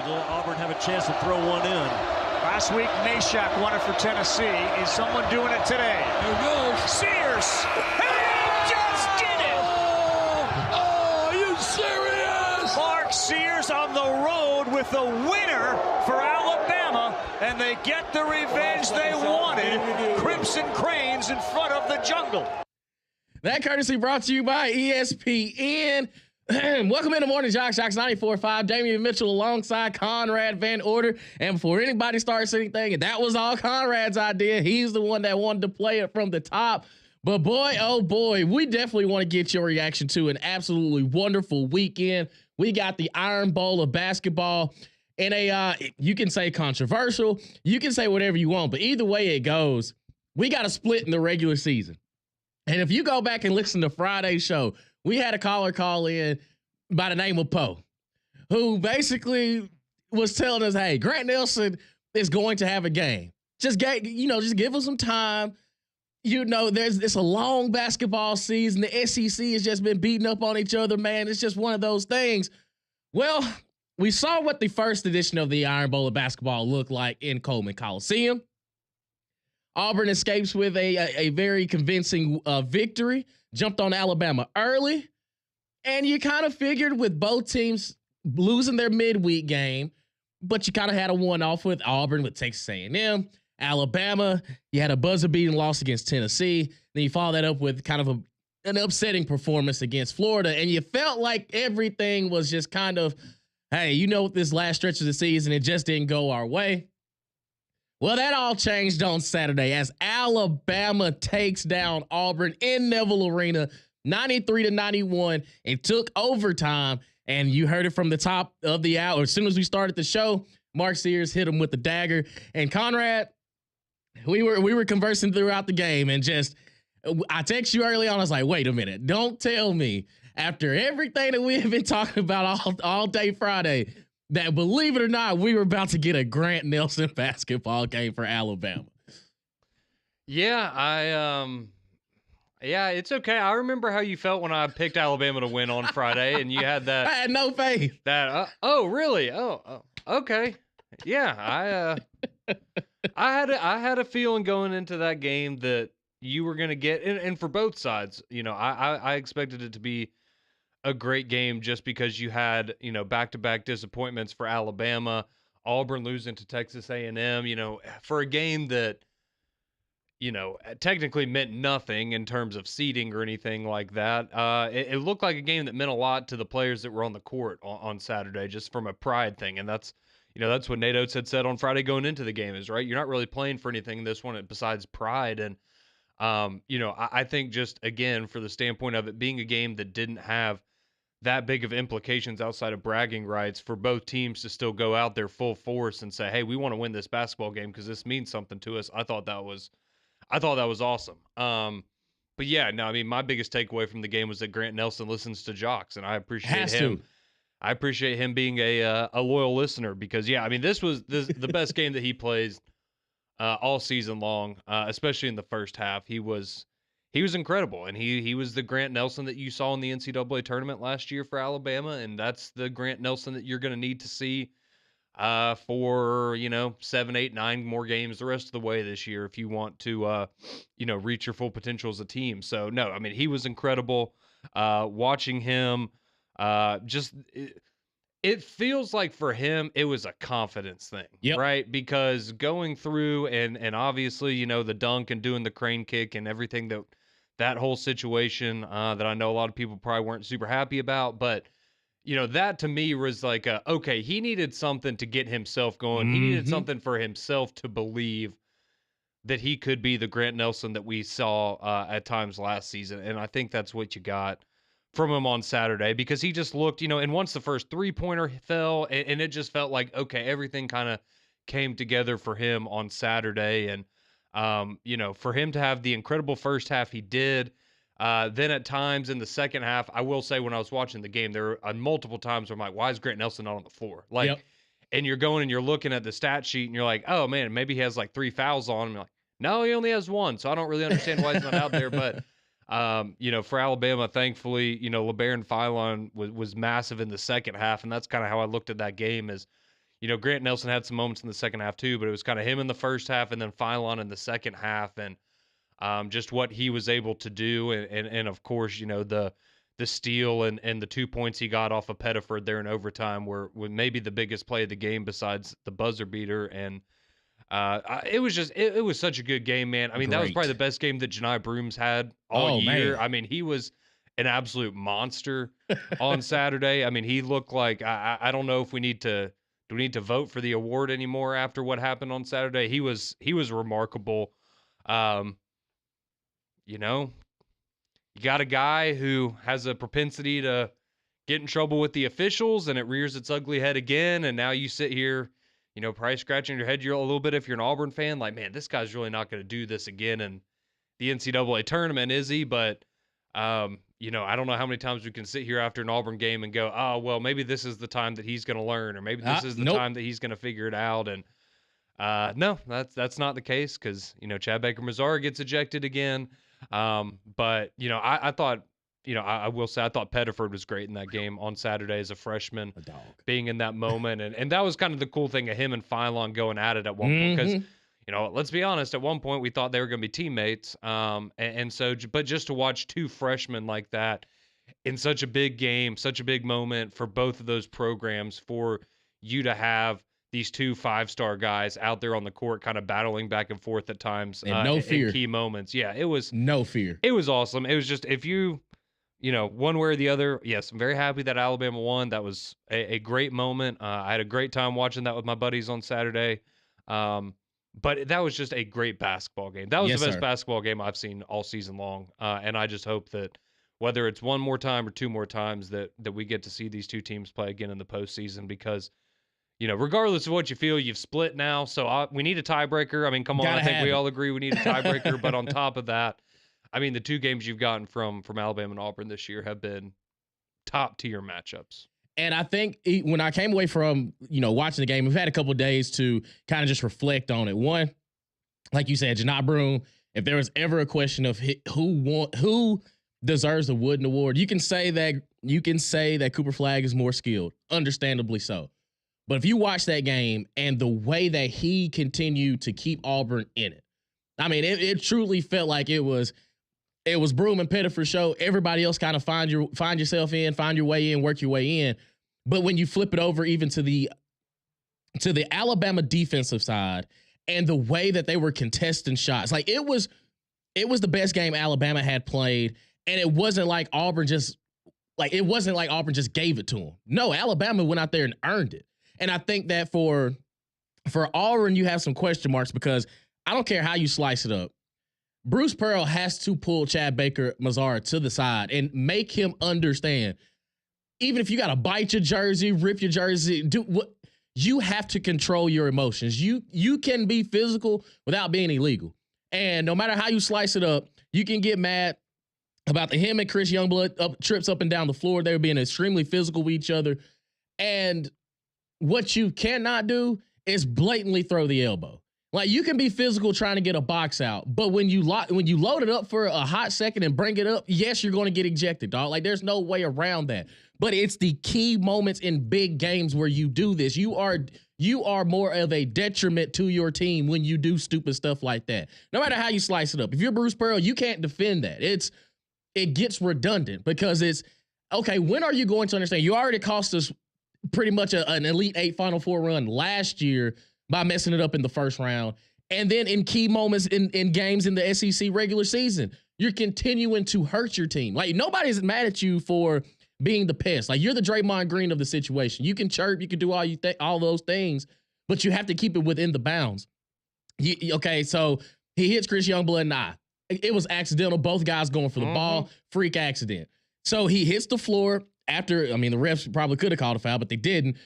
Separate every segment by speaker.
Speaker 1: Will Auburn have a chance to throw one in?
Speaker 2: Last week, Nashak won it for Tennessee. Is someone doing it today?
Speaker 3: Here goes.
Speaker 2: Sears! He just did it!
Speaker 3: Oh, are you serious?
Speaker 2: Mark Sears on the road with the winner for Alabama, and they get the revenge they wanted. Crimson Cranes in front of the jungle.
Speaker 4: That courtesy brought to you by ESPN. Welcome into Morning JOX, JOX 94.5. Damian Mitchell alongside Conrad Van Order. And before anybody starts anything, and that was all Conrad's idea. He's the one that wanted to play it from the top. But boy, oh boy, we definitely want to get your reaction to an absolutely wonderful weekend. We got the Iron Bowl of basketball in a, you can say controversial, you can say whatever you want, but either way it goes, we got a split in the regular season. And if you go back and listen to Friday's show, we had a caller call in by the name of Poe, who basically was telling us, hey, Grant Nelson is going to have a game. Just give him some time. It's a long basketball season. The SEC has just been beating up on each other, man. It's just one of those things. Well, we saw what the first edition of the Iron Bowl of basketball looked like in Coleman Coliseum. Auburn escapes with a very convincing victory, jumped on Alabama early, and you kind of figured with both teams losing their midweek game, but you kind of had a one-off with Auburn, with Texas A&M. Alabama, you had a buzzer-beating loss against Tennessee. Then you follow that up with kind of an upsetting performance against Florida, and you felt like everything was just kind of, hey, this last stretch of the season, it just didn't go our way. Well, that all changed on Saturday as Alabama takes down Auburn in Neville Arena, 93-91. It took overtime, and you heard it from the top of the hour. As soon as we started the show, Mark Sears hit him with the dagger. And Conrad, we were conversing throughout the game, and I text you early on. I was like, wait a minute, don't tell me after everything that we have been talking about all day Friday that, believe it or not, we were about to get a Grant Nelson basketball game for Alabama.
Speaker 5: Yeah, it's okay. I remember how you felt when I picked Alabama to win on Friday, and you had that.
Speaker 4: I had no faith.
Speaker 5: Oh, really? Oh, okay. Yeah, I had a feeling going into that game that you were going to get, and for both sides, I expected it to be a great game just because you had, back-to-back disappointments for Alabama, Auburn losing to Texas A&M, for a game that, technically meant nothing in terms of seeding or anything like that. It looked like a game that meant a lot to the players that were on the court on Saturday, just from a pride thing. And that's what Nate Oates had said on Friday going into the game is, right, you're not really playing for anything in this one besides pride. And, I think just, again, for the standpoint of it being a game that didn't have that big of implications outside of bragging rights, for both teams to still go out there full force and say, hey, we want to win this basketball game because this means something to us. I thought that was awesome. But yeah, no, I mean, my biggest takeaway from the game was that Grant Nelson listens to JOX, and I appreciate him. I appreciate him being a loyal listener because, yeah, I mean, this was the best game that he plays all season long, especially in the first half. He was incredible, and he was the Grant Nelson that you saw in the NCAA tournament last year for Alabama, and that's the Grant Nelson that you're going to need to see for 7, 8, 9 more games the rest of the way this year if you want to reach your full potential as a team. So no, I mean, he was incredible. Watching him, it feels like for him it was a confidence thing, right? Because going through and obviously the dunk and doing the crane kick and everything that whole situation that I know a lot of people probably weren't super happy about, but that to me was like, okay, he needed something to get himself going. He needed something for himself to believe that he could be the Grant Nelson that we saw at times last season. And I think that's what you got from him on Saturday, because he just looked, and once the first 3-pointer fell, and it just felt like, okay, everything kind of came together for him on Saturday. And, for him to have the incredible first half he did, then at times in the second half, I will say when I was watching the game, there were multiple times where I'm like, why is Grant Nelson not on the floor? And you're going and you're looking at the stat sheet and you're like, oh man, maybe he has like 3 fouls on him. You're like, no, he only has 1. So I don't really understand why he's not out there. But, for Alabama, thankfully, LeBaron Philon was massive in the second half. And that's kind of how I looked at that game is, Grant Nelson had some moments in the second half too, but it was kind of him in the first half and then Phylon in the second half, and just what he was able to do, and of course, the steal and the 2 points he got off of Pettiford there in overtime were maybe the biggest play of the game besides the buzzer beater. And it was such a good game, man. I mean, that was probably the best game that Janai Brooms had all year. Man. I mean, he was an absolute monster on Saturday. I mean, he looked like I don't know if do we need to vote for the award anymore after what happened on Saturday. He was remarkable. You got a guy who has a propensity to get in trouble with the officials, and it rears its ugly head again. And now you sit here, probably scratching your head a little bit if you're an Auburn fan. Like, man, this guy's really not going to do this again in the NCAA tournament, is he? But, I don't know how many times we can sit here after an Auburn game and go, oh, well, maybe this is the time that he's going to learn, or maybe this is the time that he's going to figure it out. And no, that's not the case because, Chad Baker-Mazara gets ejected again. But I thought, I will say I thought Pettiford was great in that game on Saturday as a freshman, being in that moment, and that was kind of the cool thing of him and Phylon going at it at one point because let's be honest, at one point we thought they were going to be teammates, and so but just to watch two freshmen like that in such a big game, such a big moment for both of those programs, for you to have these two 5-star guys out there on the court kind of battling back and forth at times
Speaker 4: and no fear
Speaker 5: in key moments. Yeah, it was
Speaker 4: no fear.
Speaker 5: It was awesome. It was just, if one way or the other, yes, I'm very happy that Alabama won. That was a great moment. I had a great time watching that with my buddies on Saturday. But that was just a great basketball game. That was the best basketball game I've seen all season long. And I just hope that whether it's one more time or two more times that we get to see these two teams play again in the postseason, because regardless of what you feel, you've split now. So we need a tiebreaker. I mean, come on. I think we all agree we need a tiebreaker. But on top of that, I mean, the two games you've gotten from Alabama and Auburn this year have been top-tier matchups.
Speaker 4: And I think when I came away from, watching the game, we've had a couple of days to kind of just reflect on it. One, like you said, Janai Broome, if there was ever a question of who deserves the Wooden Award, you can say that Cooper Flagg is more skilled, understandably so. But if you watch that game and the way that he continued to keep Auburn in it, I mean, it truly felt like it was Broome and Pettiford show. Everybody else kind of find yourself in, find your way in, work your way in. But when you flip it over even to the Alabama defensive side and the way that they were contesting shots, like it was the best game Alabama had played, and it wasn't like Auburn just gave it to them. No, Alabama went out there and earned it. And I think that for Auburn, you have some question marks because I don't care how you slice it up. Bruce Pearl has to pull Chad Baker-Mazara to the side and make him understand, even if you got to bite your jersey, rip your jersey, do what, you have to control your emotions. You can be physical without being illegal. And no matter how you slice it up, you can get mad about him and Chris Youngblood trips up and down the floor. They were being extremely physical with each other. And what you cannot do is blatantly throw the elbow. Like, you can be physical trying to get a box out, but when you load it up for a hot second and bring it up, yes, you're going to get ejected, dog. Like, there's no way around that. But it's the key moments in big games where you do this. You are more of a detriment to your team when you do stupid stuff like that. No matter how you slice it up. If you're Bruce Pearl, you can't defend that. It gets redundant because it's, okay, when are you going to understand? You already cost us pretty much an Elite Eight Final Four run last year by messing it up in the first round. And then in key moments in games in the SEC regular season, you're continuing to hurt your team. Like, nobody's mad at you for being the pest. Like, you're the Draymond Green of the situation. You can chirp, you can do all those things, but you have to keep it within the bounds. Okay, so he hits Chris Youngblood in the eye. It was accidental. Both guys going for the ball. Freak accident. So he hits the floor after, I mean, the refs probably could have called a foul, but they didn't.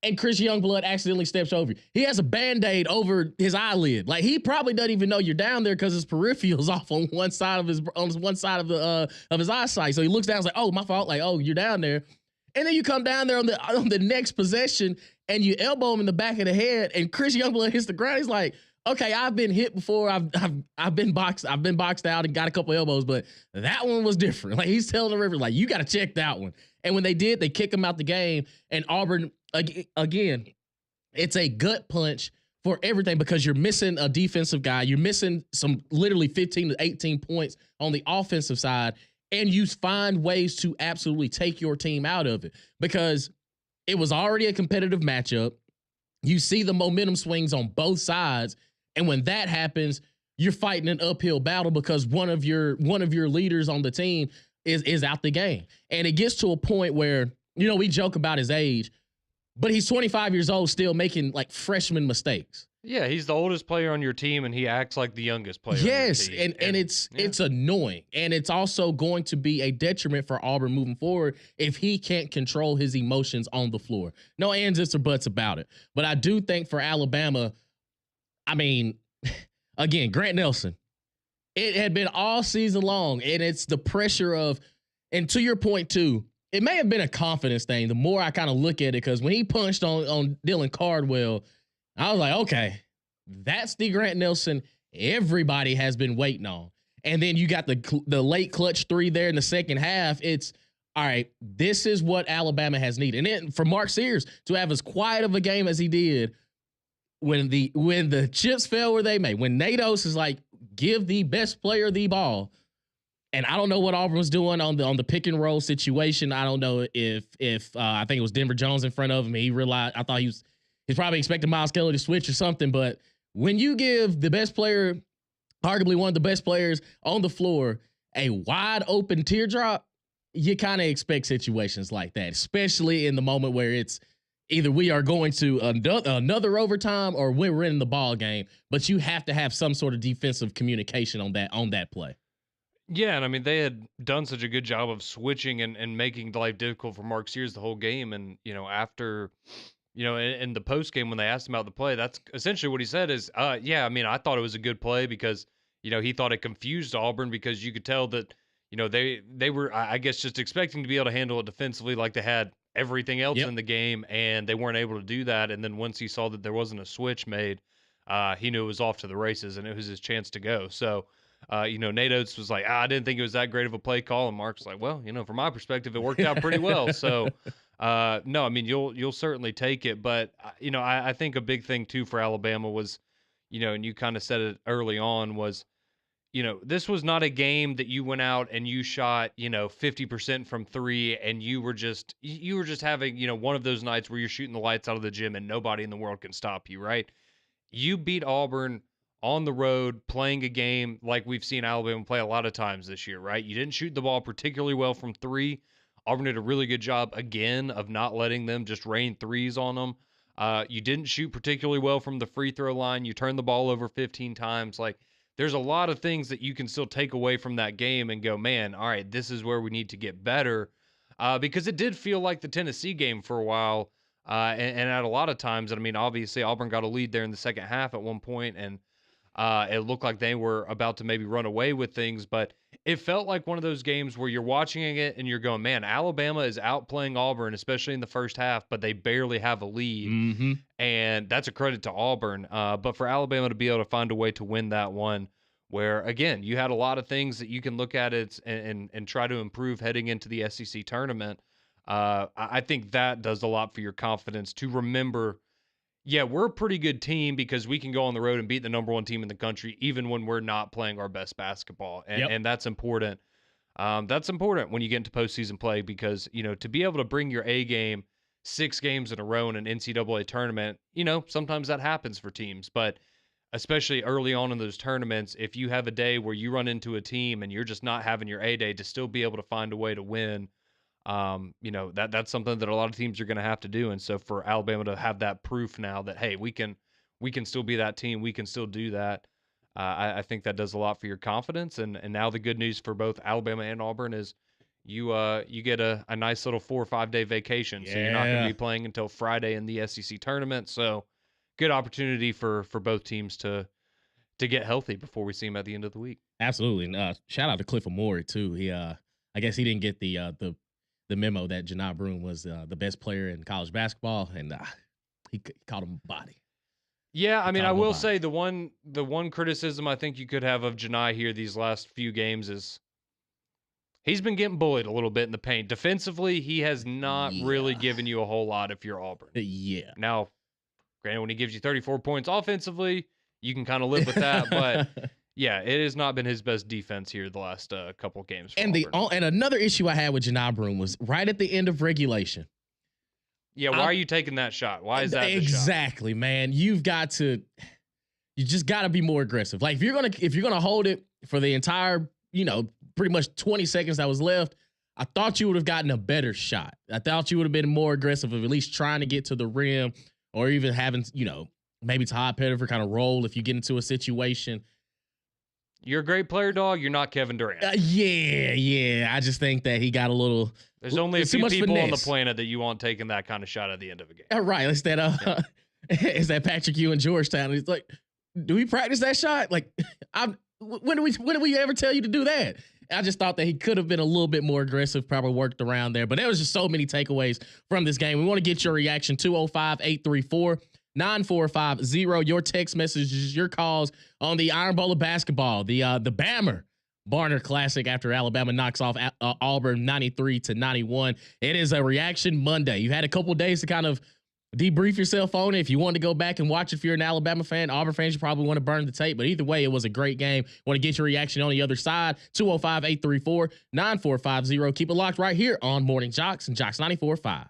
Speaker 4: And Chris Youngblood accidentally steps over you. He has a Band-Aid over his eyelid. Like, he probably doesn't even know you're down there because his peripheral's off on one side of his eyesight. So he looks down and is like, oh, my fault. Like, oh, you're down there. And then you come down there on the next possession and you elbow him in the back of the head, and Chris Youngblood hits the ground. He's like, okay, I've been hit before. I've been boxed out and got a couple elbows, but that one was different. Like, he's telling the referee, like, you got to check that one. And when they did, they kick him out the game. And Auburn, again, It's a gut punch for everything because you're missing a defensive guy. You're missing some literally 15 to 18 points on the offensive side, and you find ways to absolutely take your team out of it because it was already a competitive matchup. You see the momentum swings on both sides, and when that happens, you're fighting an uphill battle because one of your leaders on the team is out the game. And it gets to a point where, you know, we joke about his age, but he's 25 years old still making like freshman mistakes.
Speaker 5: Yeah, he's the oldest player on your team, and he acts like the youngest player.
Speaker 4: Yes,
Speaker 5: on your team.
Speaker 4: and it's annoying, and it's also going to be a detriment for Auburn moving forward if he can't control his emotions on the floor. No ands, ifs, or buts about it. But I do think for Alabama, I mean, again, Grant Nelson, it had been all season long, and it's the pressure of, and to your point too, it may have been a confidence thing. The more I kind of look at it, because when he punched on Dylan Cardwell, I was like, okay, that's the Grant Nelson everybody has been waiting on. And then you got the late clutch three there in the second half. It's, all right, this is what Alabama has needed. And then for Mark Sears to have as quiet of a game as he did when the chips fell where they may, when Nados is like, give the best player the ball. And I don't know what Auburn was doing on the pick and roll situation. I don't know if I think it was Denver Jones in front of him. He realized, I thought he's probably expecting Miles Kelly to switch or something. But when you give the best player, arguably one of the best players on the floor, a wide open teardrop, you kind of expect situations like that, especially in the moment where it's either we are going to another overtime or we're in the ball game. But you have to have some sort of defensive communication on that play.
Speaker 5: Yeah, and I mean, they had done such a good job of switching and making life difficult for Mark Sears the whole game. And, you know, after, you know, in the post game when they asked him about the play, that's essentially what he said is, yeah, I mean, I thought it was a good play because, you know, he thought it confused Auburn because you could tell that, you know, they were, I guess, just expecting to be able to handle it defensively like they had everything else in the game, and they weren't able to do that. And then once he saw that there wasn't a switch made, he knew it was off to the races and it was his chance to go. So, you know, Nate Oates was like, I didn't think it was that great of a play call. And Mark's like, well, you know, from my perspective, it worked out pretty well. So, no, I mean, you'll certainly take it. But, you know, I think a big thing, too, for Alabama was, you know, and you kind of said it early on was, you know, this was not a game that you went out and you shot, you know, 50% from three and you were just having, you know, one of those nights where you're shooting the lights out of the gym and nobody in the world can stop you, right? You beat Auburn on the road, playing a game like we've seen Alabama play a lot of times this year, right? You didn't shoot the ball particularly well from three. Auburn did a really good job, again, of not letting them just rain threes on them. You didn't shoot particularly well from the free throw line. You turned the ball over 15 times. Like, there's a lot of things that you can still take away from that game and go, man, all right, this is where we need to get better. Because it did feel like the Tennessee game for a while. And at a lot of times, I mean, obviously Auburn got a lead there in the second half at one point, and it looked like they were about to maybe run away with things, but it felt like one of those games where you're watching it and you're going, man, Alabama is outplaying Auburn, especially in the first half, but they barely have a lead.
Speaker 4: Mm-hmm.
Speaker 5: And that's a credit to Auburn. But for Alabama to be able to find a way to win that one, where, again, you had a lot of things that you can look at it and try to improve heading into the SEC tournament. I think that does a lot for your confidence to remember, yeah, we're a pretty good team because we can go on the road and beat the number one team in the country, even when we're not playing our best basketball. And that's important. That's important when you get into postseason play because, you know, to be able to bring your A game 6 games in a row in an NCAA tournament, you know, sometimes that happens for teams. But especially early on in those tournaments, if you have a day where you run into a team and you're just not having your A day, to still be able to find a way to win, you know, that's something that a lot of teams are going to have to do. And so for Alabama to have that proof now that, hey, we can still be that team, we can still do that. I think that does a lot for your confidence. And now the good news for both Alabama and Auburn is you get a nice little 4 or 5 day vacation. So you're not going to be playing until Friday in the SEC tournament. So good opportunity for both teams to get healthy before we see them at the end of the week.
Speaker 4: Absolutely. And shout out to Cliff Amore too. He I guess he didn't get the memo that Janai Broome was the best player in college basketball, and he caught him a body.
Speaker 5: Yeah, I mean, I will say the one criticism I think you could have of Janai here these last few games is he's been getting bullied a little bit in the paint. Defensively, he has not really given you a whole lot if you're Auburn.
Speaker 4: Yeah.
Speaker 5: Now, Granted, when he gives you 34 points offensively, you can kind of live with that. But yeah, it has not been his best defense here the last couple games.
Speaker 4: And and another issue I had with Janai Broome was right at the end of regulation.
Speaker 5: Yeah, why are you taking that shot? Why is that
Speaker 4: exactly, man? You just got to be more aggressive. Like if you're gonna hold it for the entire, pretty much 20 seconds that was left, I thought you would have gotten a better shot. I thought you would have been more aggressive of at least trying to get to the rim, or even having, maybe Todd Pettifer kind of roll if you get into a situation.
Speaker 5: You're a great player, dog. You're not Kevin Durant.
Speaker 4: Yeah. I just think that he got a little.
Speaker 5: There's only a few people
Speaker 4: finesse
Speaker 5: on the planet that you want taking that kind of shot at the end of a game.
Speaker 4: Right. It's that. It's that Patrick Ewing Georgetown. He's like, do we practice that shot? Like, when do we ever tell you to do that? I just thought that he could have been a little bit more aggressive, probably worked around there. But there was just so many takeaways from this game. We want to get your reaction. 205-834-9450. Your text messages, your calls on the Iron Bowl of basketball, the Bammer Barner Classic after Alabama knocks off Auburn 93-91. It is a reaction Monday. You had a couple days to kind of debrief yourself on it. If you want to go back and watch, if you're an Alabama fan, Auburn fans, you probably want to burn the tape. But either way, it was a great game. Want to get your reaction on the other side. 205-834-9450. Keep it locked right here on Morning JOX and JOX 94.5.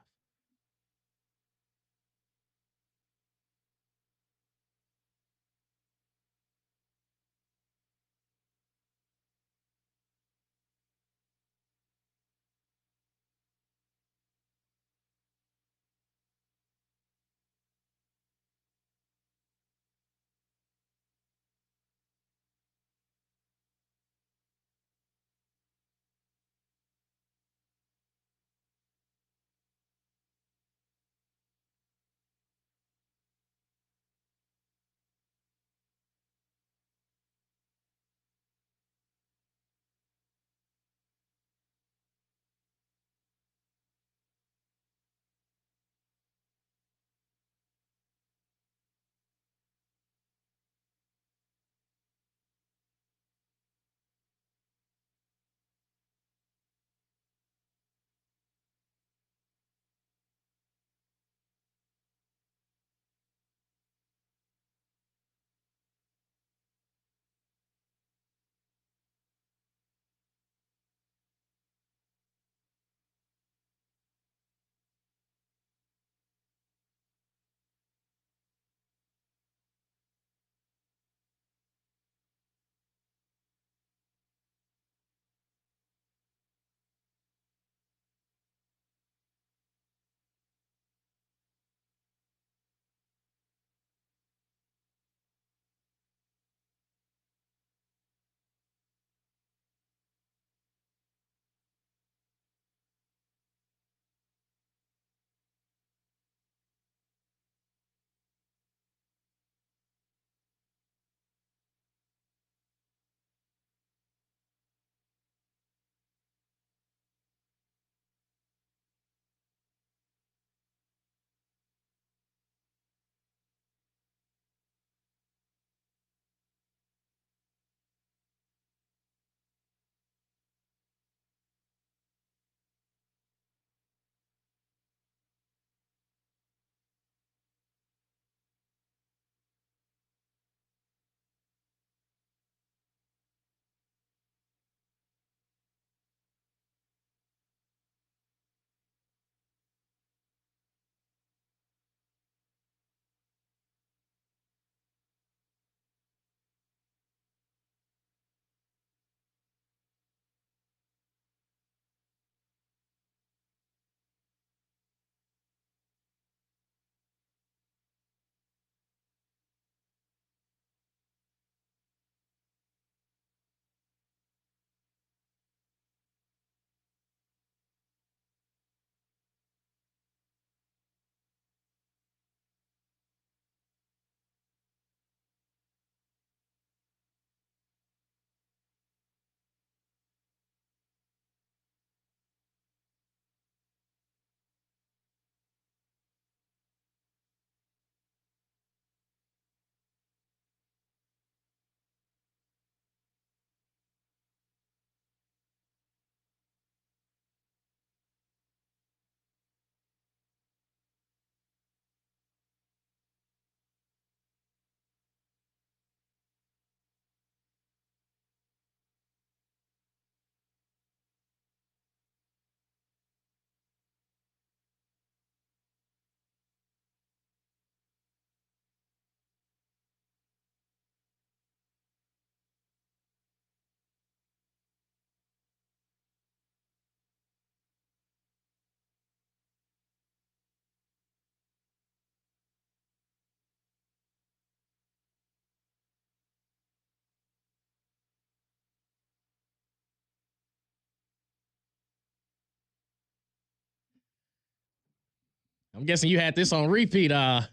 Speaker 4: I'm guessing you had this on repeat after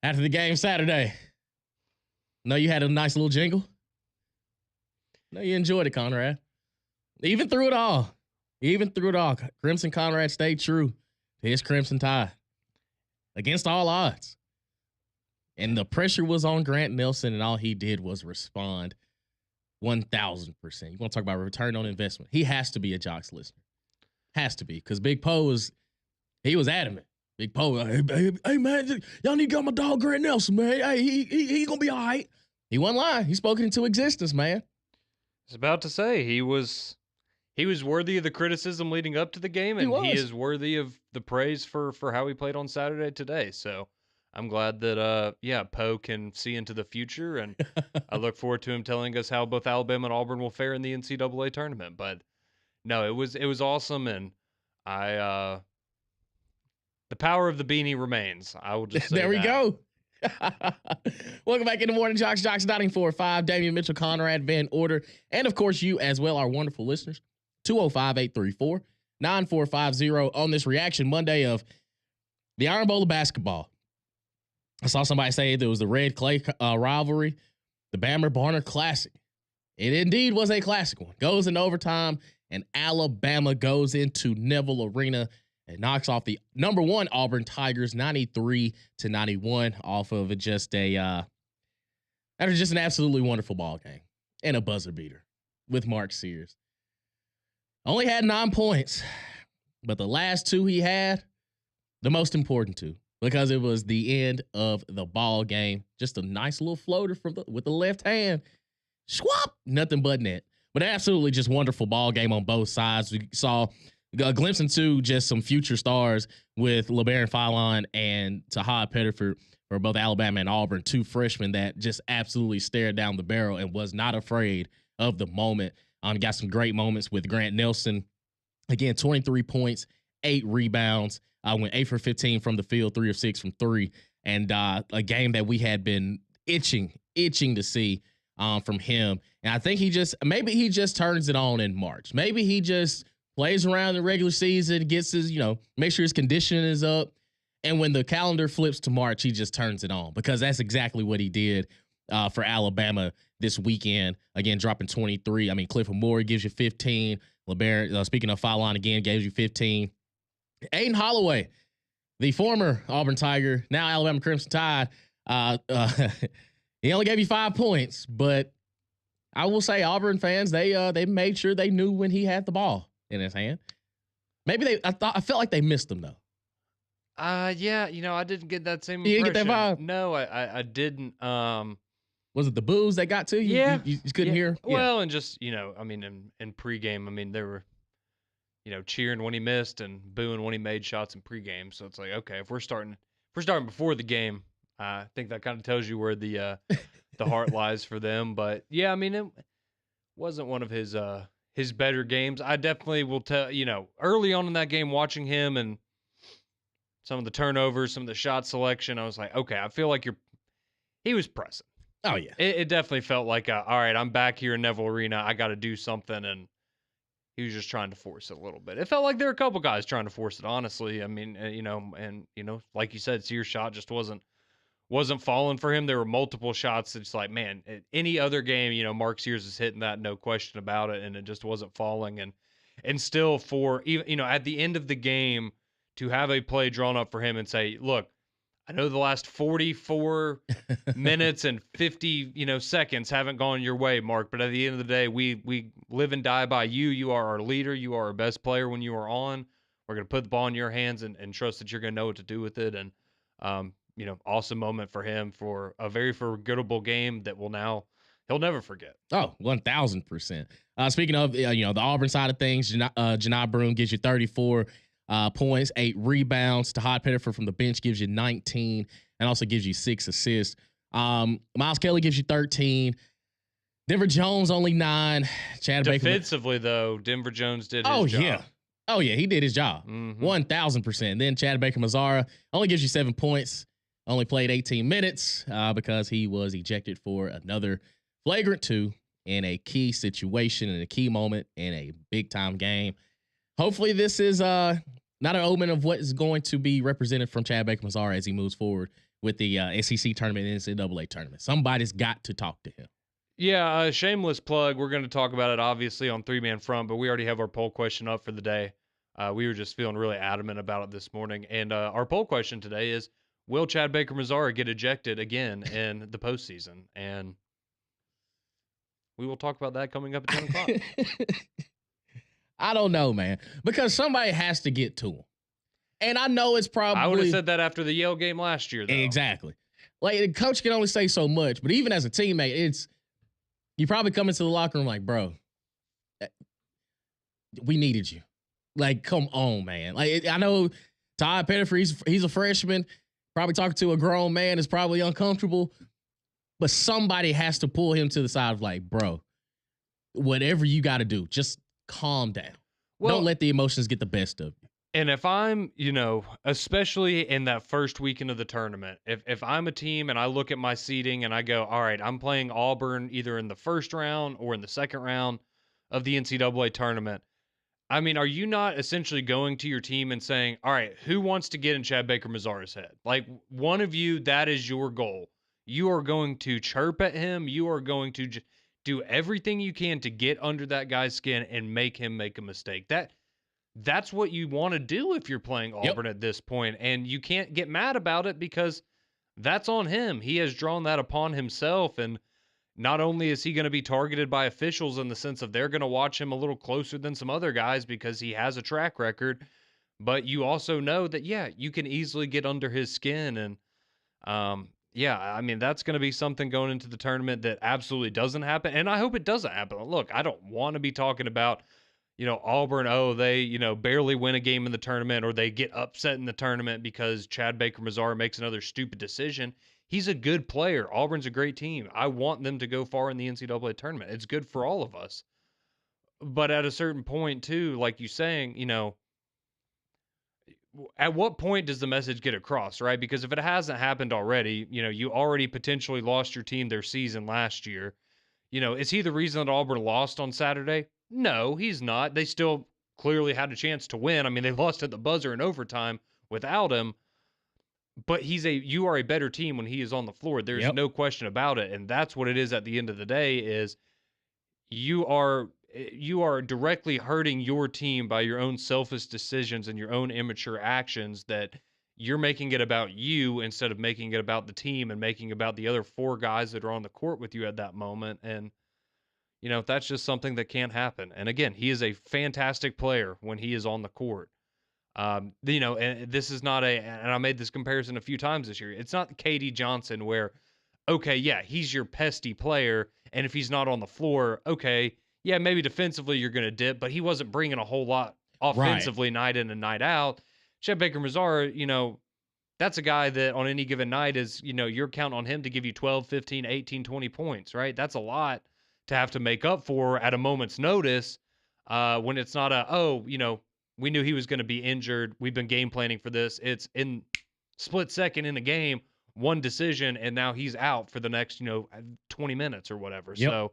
Speaker 4: the game Saturday. No, you had a nice little jingle. No, you enjoyed it, Conrad. Even through it all. Crimson Conrad stayed true to his Crimson Tide against all odds. And the pressure was on Grant Nelson, and all he did was respond 1,000%. You want to talk about return on investment? He has to be a Jocks listener. Has to be, because Big Poe was adamant. Big Poe, hey man, y'all need to get my dog Grant Nelson, man. Hey, he gonna be all right. He wasn't lying. He spoke it into existence, man.
Speaker 5: I was about to say he was worthy of the criticism leading up to the game, and he is worthy of the praise for how he played on Saturday today. So I'm glad that Poe can see into the future, and I look forward to him telling us how both Alabama and Auburn will fare in the NCAA tournament. But no, it was awesome, and the power of the beanie remains. I will just say
Speaker 4: there we go. Welcome back in the Morning Jocks. Jocks 945, Damian Mitchell, Conrad Van Order, and of course you as well, our wonderful listeners. 205-834-9450 on this Reaction Monday of the Iron Bowl of basketball. I saw somebody say there was the Red Clay rivalry, the Bammer-Barner Classic. It indeed was a classic one. Goes into overtime, and Alabama goes into Neville Arena and knocks off the number 1 Auburn Tigers 93-91 off of just an absolutely wonderful ball game and a buzzer beater with Mark Sears. Only had 9 points, but the last 2 he had, the most important 2, because it was the end of the ball game. Just a nice little floater with the left hand. Swap, nothing but net. But absolutely just wonderful ball game on both sides. We saw a glimpse into just some future stars with LeBaron Philon and Tahad Pettiford for both Alabama and Auburn, 2 freshmen that just absolutely stared down the barrel and was not afraid of the moment. Got some great moments with Grant Nelson. Again, 23 points, 8 rebounds. Went 8 for 15 from the field, 3 of 6 from 3. And a game that we had been itching to see from him. And I think maybe he just turns it on in March. Maybe he just plays around the regular season, gets his, make sure his conditioning is up. And when the calendar flips to March, he just turns it on, because that's exactly what he did for Alabama this weekend. Again, dropping 23. I mean, Clifford Moore gives you 15. LeBaron, speaking of Philon again, gives you 15. Aiden Holloway, the former Auburn Tiger, now Alabama Crimson Tide, he only gave you 5 points, but I will say Auburn fans, they made sure they knew when he had the ball in his hand. Maybe I felt like they missed him though.
Speaker 5: Yeah, I didn't get that same
Speaker 4: You
Speaker 5: impression.
Speaker 4: didn't get that vibe?
Speaker 5: No, I didn't.
Speaker 4: Was it the boos that got to you?
Speaker 5: Yeah.
Speaker 4: You couldn't hear?
Speaker 5: Well, and just, in pregame, they were, cheering when he missed and booing when he made shots in pregame. So it's like, okay, if we're starting before the game, I think that kind of tells you where the heart lies for them. But yeah, it wasn't one of his better games. I definitely will tell, early on in that game, watching him and some of the turnovers, some of the shot selection, I was like, okay, I feel like he was pressing.
Speaker 4: Oh yeah.
Speaker 5: It definitely felt like, all right, I'm back here in Neville Arena. I got to do something. And he was just trying to force it a little bit. It felt like there were a couple guys trying to force it, honestly. Like you said, Sears' shot just wasn't falling for him. There were multiple shots. It's like, man, any other game, Mark Sears is hitting that, no question about it. And it just wasn't falling. And still for even, at the end of the game, to have a play drawn up for him and say, look, I know the last 44 minutes and 50, seconds haven't gone your way, Mark, but at the end of the day, we live and die by you. You are our leader. You are our best player when you are on. We're going to put the ball in your hands and trust that you're going to know what to do with it. And, awesome moment for him for a very forgettable game that he'll never forget.
Speaker 4: Oh, 1,000%. Speaking of, the Auburn side of things, Janai Broome gives you 34 points, 8 rebounds. Tahad Pettiford from the bench gives you 19 and also gives you 6 assists. Miles Kelly gives you 13. Denver Jones only 9. Chad
Speaker 5: Defensively, though, Denver Jones did his job.
Speaker 4: Oh, yeah, he did his job. 1,000%. Then Chad Baker-Mazara only gives you 7 points. Only played 18 minutes because he was ejected for another flagrant 2 in a key situation, in a key moment, in a big-time game. Hopefully this is not an omen of what is going to be represented from Chad Baker-Mazara as he moves forward with the SEC tournament and NCAA tournament. Somebody's got to talk to him.
Speaker 5: Yeah, shameless plug. We're going to talk about it, obviously, on Three Man Front, but we already have our poll question up for the day. We were just feeling really adamant about it this morning. And our poll question today is, will Chad Baker-Mazara get ejected again in the postseason? And we will talk about that coming up at 10 o'clock.
Speaker 4: I don't know, man, because somebody has to get to him. And I know it's probably...
Speaker 5: I would have said that after the Yale game last year, though.
Speaker 4: Exactly. Like, the coach can only say so much, but even as a teammate, it's... You probably come into the locker room like, bro, we needed you. Like, come on, man. Like, I know Todd Pettiford, he's a freshman. Probably talking to a grown man is probably uncomfortable. But somebody has to pull him to the side of like, bro, whatever you got to do, just calm down. Well, don't let the emotions get the best of you.
Speaker 5: And if I'm, especially in that first weekend of the tournament, if I'm a team and I look at my seeding and I go, all right, I'm playing Auburn either in the first round or in the second round of the NCAA tournament, I mean, are you not essentially going to your team and saying, all right, who wants to get in Chad Baker-Mazara's head? Like, one of you, that is your goal. You are going to chirp at him. You are going to do everything you can to get under that guy's skin and make him make a mistake. That's what you want to do if you're playing Auburn at this point. And you can't get mad about it because that's on him. He has drawn that upon himself. And not only is he going to be targeted by officials in the sense of they're going to watch him a little closer than some other guys because he has a track record, but you also know that, yeah, you can easily get under his skin. And, yeah, I mean, that's going to be something going into the tournament that absolutely doesn't happen. And I hope it doesn't happen. Look, I don't want to be talking about, Auburn, they, barely win a game in the tournament or they get upset in the tournament because Chad Baker-Mazara makes another stupid decision. He's a good player. Auburn's a great team. I want them to go far in the NCAA tournament. It's good for all of us. But at a certain point, too, like you're saying, at what point does the message get across, right? Because if it hasn't happened already, you already potentially lost your team their season last year. Is he the reason that Auburn lost on Saturday? No, he's not. They still clearly had a chance to win. I mean, they lost at the buzzer in overtime without him. But you are a better team when he is on the floor. There's no question about it. And that's what it is at the end of the day is you are directly hurting your team by your own selfish decisions and your own immature actions that you're making it about you instead of making it about the team and making it about the other four guys that are on the court with you at that moment. And, that's just something that can't happen. And again, he is a fantastic player when he is on the court. And this is not and I made this comparison a few times this year. It's not KD Johnson where, okay, yeah, he's your pesty player. And if he's not on the floor, okay, yeah, maybe defensively you're going to dip, but he wasn't bringing a whole lot offensively night in and night out. Chad Baker-Mazara, that's a guy that on any given night is, you're counting on him to give you 12, 15, 18, 20 points, right? That's a lot to have to make up for at a moment's notice when it's not we knew he was going to be injured. We've been game planning for this. It's in split second in the game, one decision, and now he's out for the next, 20 minutes or whatever.
Speaker 4: Yep.
Speaker 5: So,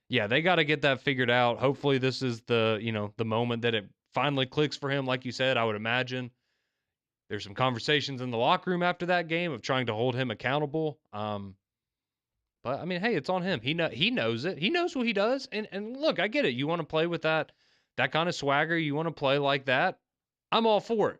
Speaker 5: yeah, they got to get that figured out. Hopefully this is the moment that it finally clicks for him. Like you said, I would imagine there's some conversations in the locker room after that game of trying to hold him accountable. But I mean, hey, it's on him. He knows it. He knows what he does. And look, I get it. You want to play with that kind of swagger. You want to play like that. I'm all for it.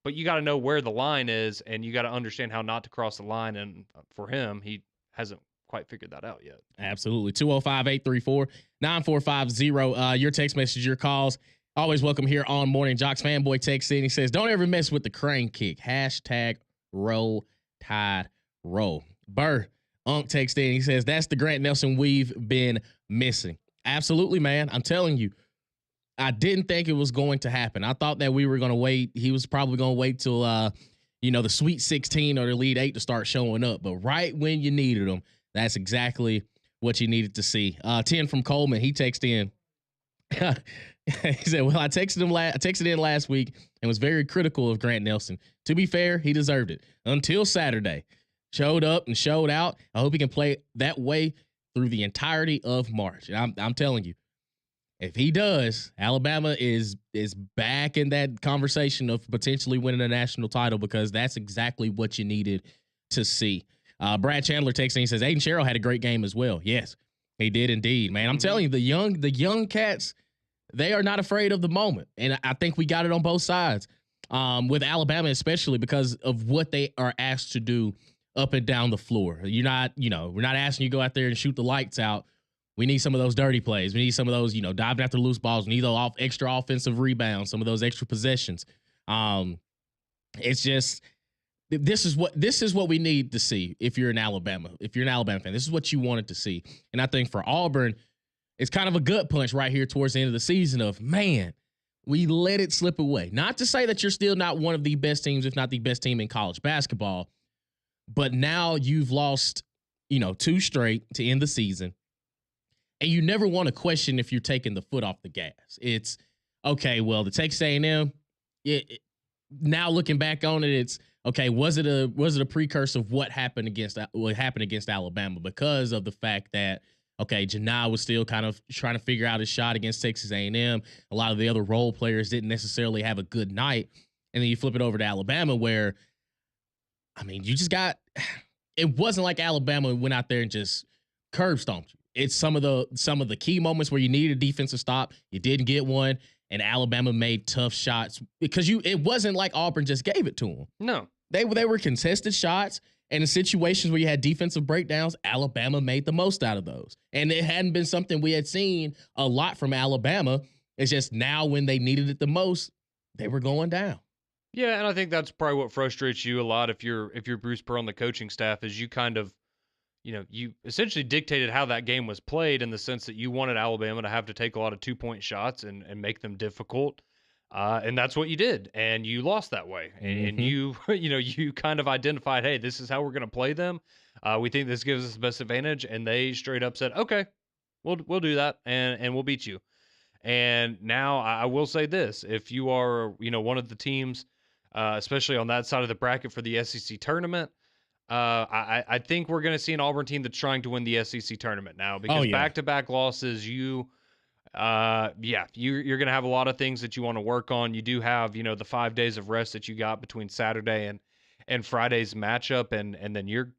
Speaker 5: But you got to know where the line is, and you got to understand how not to cross the line. And for him, he hasn't quite figured that out yet.
Speaker 4: Absolutely. 205-834-9450. Your text message, your calls. Always welcome here on Morning JOX. Fanboy texts in. He says, don't ever mess with the crane kick. # roll tide roll. Burr Unk texts in. He says, that's the Grant Nelson we've been missing. Absolutely, man. I'm telling you. I didn't think it was going to happen. I thought that we were going to wait. He was probably going to wait till, the Sweet 16 or the Elite 8 to start showing up. But right when you needed him, that's exactly what you needed to see. 10 from Coleman, he texted in. He said, well, I texted in last week and was very critical of Grant Nelson. To be fair, he deserved it until Saturday. Showed up and showed out. I hope he can play that way through the entirety of March. And I'm telling you, If he does, Alabama is back in that conversation of potentially winning a national title because that's exactly what you needed to see. Brad Chandler texting, he says Aiden Sherrill had a great game as well. Yes, he did indeed, man. I'm telling you, the young cats, they are not afraid of the moment, and I think we got it on both sides. With Alabama, especially because of what they are asked to do up and down the floor. We're not asking you to go out there and shoot the lights out. We need some of those dirty plays. We need some of those, diving after loose balls. We need those extra offensive rebounds, some of those extra possessions. It's just this is what we need to see if you're in Alabama. If you're an Alabama fan, this is what you wanted to see. And I think for Auburn, it's kind of a gut punch right here towards the end of the season of, man, we let it slip away. Not to say that you're still not one of the best teams, if not the best team in college basketball, but now you've lost, 2 straight to end the season. And you never want to question if you're taking the foot off the gas. It's okay. Well, the Texas A&M. Now looking back on it, it's okay. Was it a precursor of what happened against Alabama because of the fact that Janai was still kind of trying to figure out his shot against Texas A&M. A lot of the other role players didn't necessarily have a good night, and then you flip it over to Alabama, where you just got. It wasn't like Alabama went out there and just curb stomped you. It's some of the key moments where you needed a defensive stop. You didn't get one, and Alabama made tough shots because it wasn't like Auburn just gave it to them.
Speaker 5: No,
Speaker 4: they were contested shots, and in situations where you had defensive breakdowns, Alabama made the most out of those. And it hadn't been something we had seen a lot from Alabama. It's just now when they needed it the most, they were going down.
Speaker 5: Yeah, and I think that's probably what frustrates you a lot if you're Bruce Pearl on the coaching staff is you kind of. You essentially dictated how that game was played in the sense that you wanted Alabama to have to take a lot of 2-point shots and make them difficult. And that's what you did. And you lost that way. And you, you kind of identified, hey, this is how we're going to play them. We think this gives us the best advantage. And they straight up said, okay, we'll do that. And we'll beat you. And now I will say this, if you are, one of the teams, especially on that side of the bracket for the SEC tournament, I think we're going to see an Auburn team that's trying to win the SEC tournament now because back-to-back losses, you're going to have a lot of things that you want to work on. You do have, the 5 days of rest that you got between Saturday and Friday's matchup. And then you're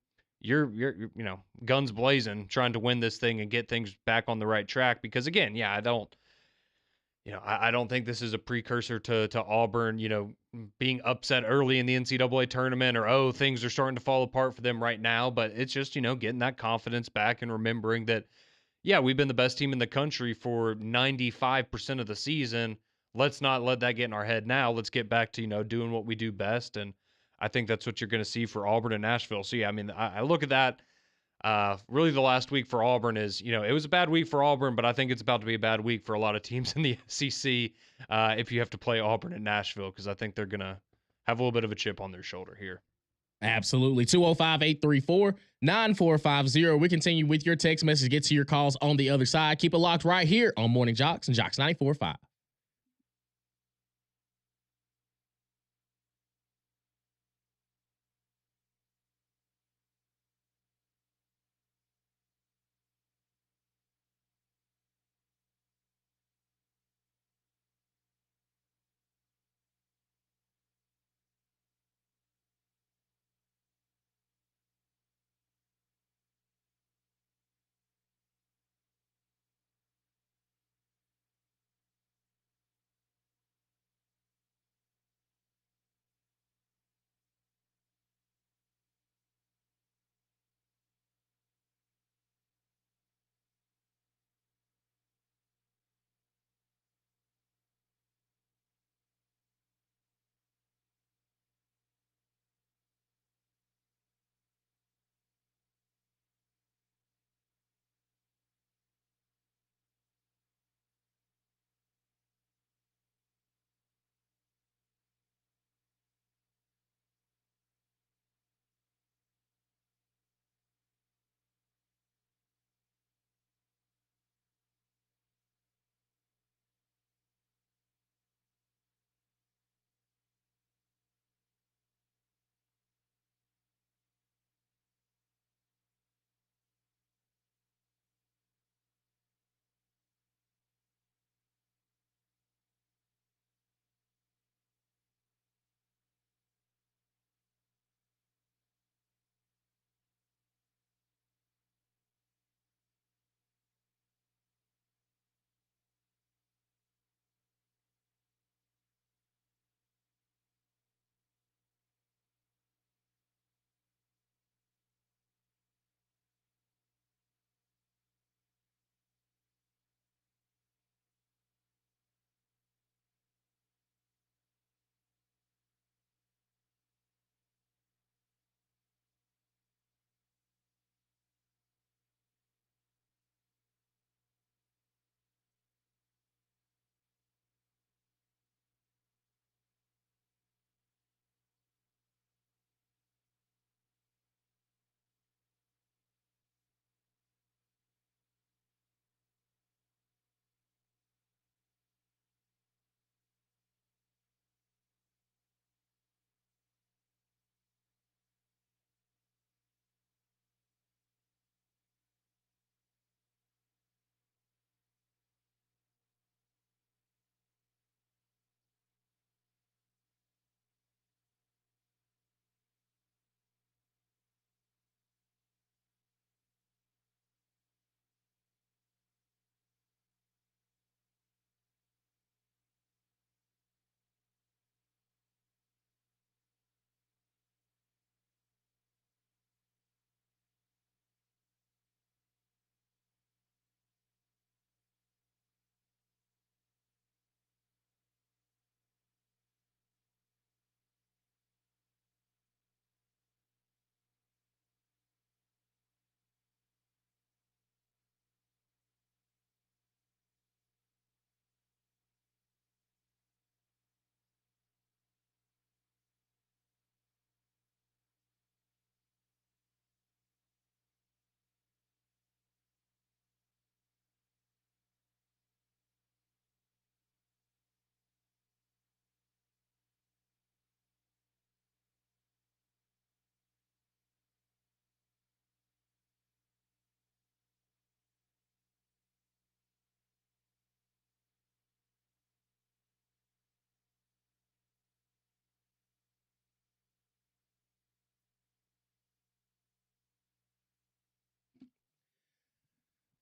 Speaker 5: guns blazing trying to win this thing and get things back on the right track because again, I don't think this is a precursor to Auburn, being upset early in the NCAA tournament or, things are starting to fall apart for them right now. But it's just, getting that confidence back and remembering that, we've been the best team in the country for 95% of the season. Let's not let that get in our head now. Let's get back to, doing what we do best. And I think that's what you're going to see for Auburn and Nashville. So, I look at that. Really the last week for Auburn is, it was a bad week for Auburn, but I think it's about to be a bad week for a lot of teams in the SEC if you have to play Auburn and Nashville, because I think they're going to have a little bit of a chip on their shoulder here.
Speaker 4: Absolutely. 205-834-9450. We continue with your text message. Get to your calls on the other side. Keep it locked right here on Morning JOX and JOX 94.5.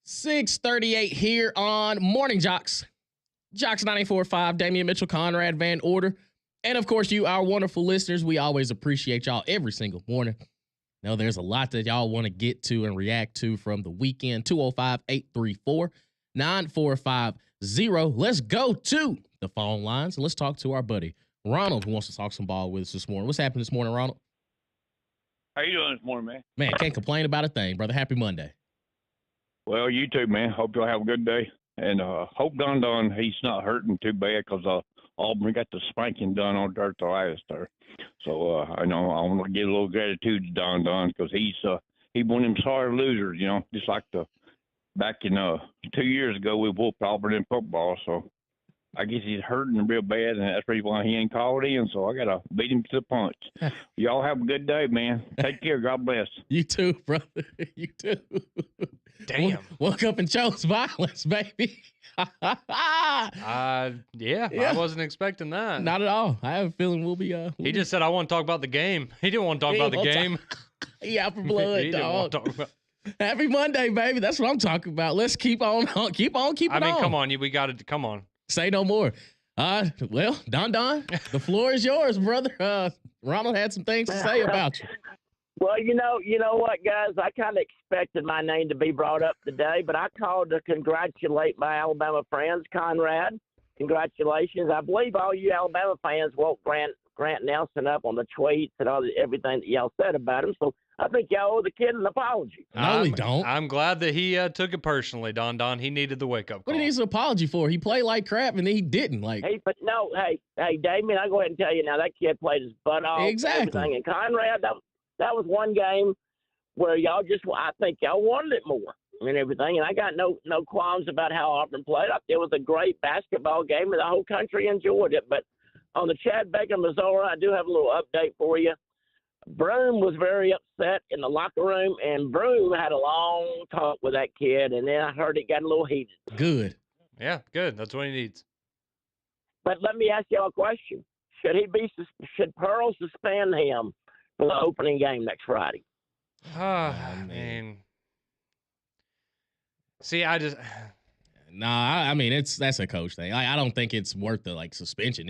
Speaker 4: 6:38 here on Morning JOX. JOX 94.5, Damian Mitchell, Conrad Van Order. And of course, you, our wonderful listeners, we always appreciate y'all every single morning. Now, there's a lot that y'all want to get to and react to from the weekend. 205-834-9450. Let's go to the phone lines and let's talk to our buddy Ronald, who wants to talk some ball with us this morning. What's happening this morning, Ronald?
Speaker 6: How you doing this morning, man?
Speaker 4: Man, can't complain about a thing, brother. Happy Monday.
Speaker 6: Well, you too, man. Hope you'll have a good day. And hope Don he's not hurting too bad because Auburn got the spanking done on dirt the last there. So I know I want to give a little gratitude to Don because he's one of them sorry losers, you know, just like back in 2 years ago we whooped Auburn in football. So I guess he's hurting real bad, and that's the reason why he ain't called in. So I got to beat him to the punch. Y'all have a good day, man. Take care. God bless.
Speaker 4: You too, brother. You too.
Speaker 5: Damn.
Speaker 4: Woke up and chose violence, baby.
Speaker 5: Yeah, I wasn't expecting that.
Speaker 4: Not at all. I have a feeling we'll be.
Speaker 5: He just said, I want to talk about the game. He didn't want to talk about the game.
Speaker 4: He out for blood,
Speaker 5: He didn't want to
Speaker 4: dog.
Speaker 5: talk about.
Speaker 4: Happy Monday, baby. That's what I'm talking about. Let's keep on, keep on.
Speaker 5: I mean, come on. We got to, come on.
Speaker 4: Say no more. Well, Don, the floor is yours, brother. Ronald had some things to say about you.
Speaker 7: Well, you know what, guys? I kind of expected my name to be brought up today, but I called to congratulate my Alabama friends. Conrad, congratulations. I believe all you Alabama fans woke Grant Nelson up on the tweets and everything that y'all said about him. So I think y'all owe the kid an apology.
Speaker 4: No, we don't.
Speaker 5: I'm glad that he took it personally, Don. He needed the wake-up call.
Speaker 4: What did he need an apology for? He played like crap, and then he didn't.
Speaker 7: Hey, Damien, I'll go ahead and tell you now, that kid played his butt off.
Speaker 4: Exactly.
Speaker 7: Everything. And Conrad, that was one game where I think y'all wanted it more and everything. And I got no qualms about how Auburn played. It was a great basketball game, and the whole country enjoyed it. But on the Chad Baker, Missouri, I do have a little update for you. Broom was very upset in the locker room, and Broom had a long talk with that kid, and then I heard it got a little heated.
Speaker 4: Good.
Speaker 5: Yeah, good. That's what he needs.
Speaker 7: But let me ask y'all a question. Should Pearl suspend him for the opening game next Friday?
Speaker 5: I mean, see, I just
Speaker 4: I mean, that's a coach thing. I don't think it's worth the suspension.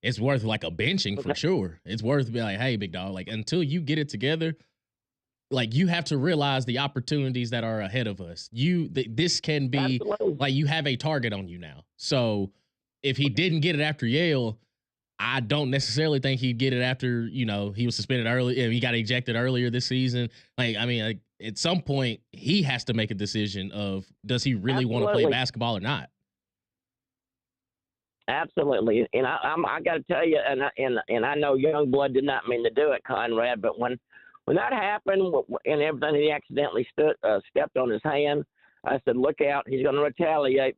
Speaker 4: It's worth a benching for sure. It's worth to be like, hey, big dog, until you get it together, you have to realize the opportunities that are ahead of us. This can be
Speaker 7: Absolutely.
Speaker 4: you have a target on you now. So if he didn't get it after Yale, I don't necessarily think he'd get it after, he was suspended early. He got ejected earlier this season. At some point, he has to make a decision of, does he really want to play basketball or not?
Speaker 7: Absolutely. And I got to tell you, and I know Youngblood did not mean to do it, Conrad, but when that happened and everything, he accidentally stepped on his hand. I said, look out, he's going to retaliate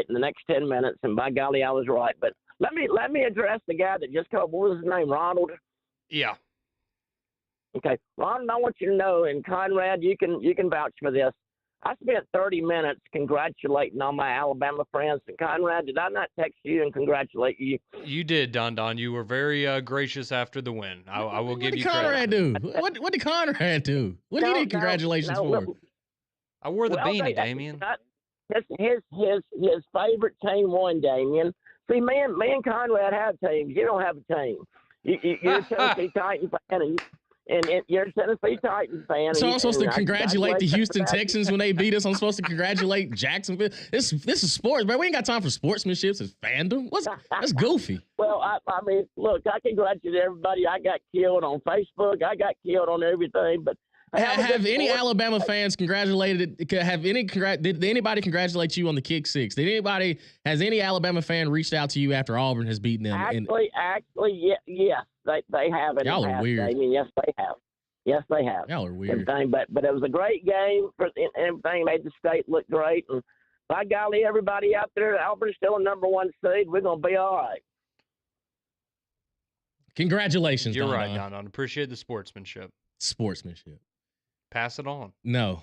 Speaker 7: in the next 10 minutes. And by golly, I was right. But let me address the guy that just called. What was his name? Ronald?
Speaker 5: Yeah.
Speaker 7: Okay. Ronald, I want you to know, and Conrad, you can vouch for this. I spent 30 minutes congratulating all my Alabama friends. And Conrad, did I not text you and congratulate you?
Speaker 5: You did, Don. You were very gracious after the win. I will give you credit.
Speaker 4: What did Conrad do? What did he need congratulations for?
Speaker 5: I wore the beanie, Damien.
Speaker 7: His favorite team won, Damien. See, me and Conrad have teams. You don't have a team. You're a Tennessee Titans fan, and you're a Tennessee Titans fan.
Speaker 4: So I'm supposed to congratulate the Houston Texans when they beat us. I'm supposed to congratulate Jacksonville. This is sports, man. We ain't got time for sportsmanship. It's fandom. That's goofy.
Speaker 7: Well, I mean, look, I congratulate everybody. I got killed on Facebook. I got killed on everything, but.
Speaker 4: Have any Alabama fans congratulated? Did anybody congratulate you on the kick six? Has any Alabama fan reached out to you after Auburn has beaten them?
Speaker 7: Actually, yes, they have.
Speaker 4: Y'all are weird.
Speaker 7: I mean, yes, they have. Yes, they have.
Speaker 4: Y'all are weird.
Speaker 7: Everything, but it was a great game. Everything made the state look great. And by golly, everybody out there, Auburn's still a number 1 seed. We're gonna be all right.
Speaker 4: Congratulations.
Speaker 5: You're right, Don. Appreciate the sportsmanship. Pass it on.
Speaker 4: No.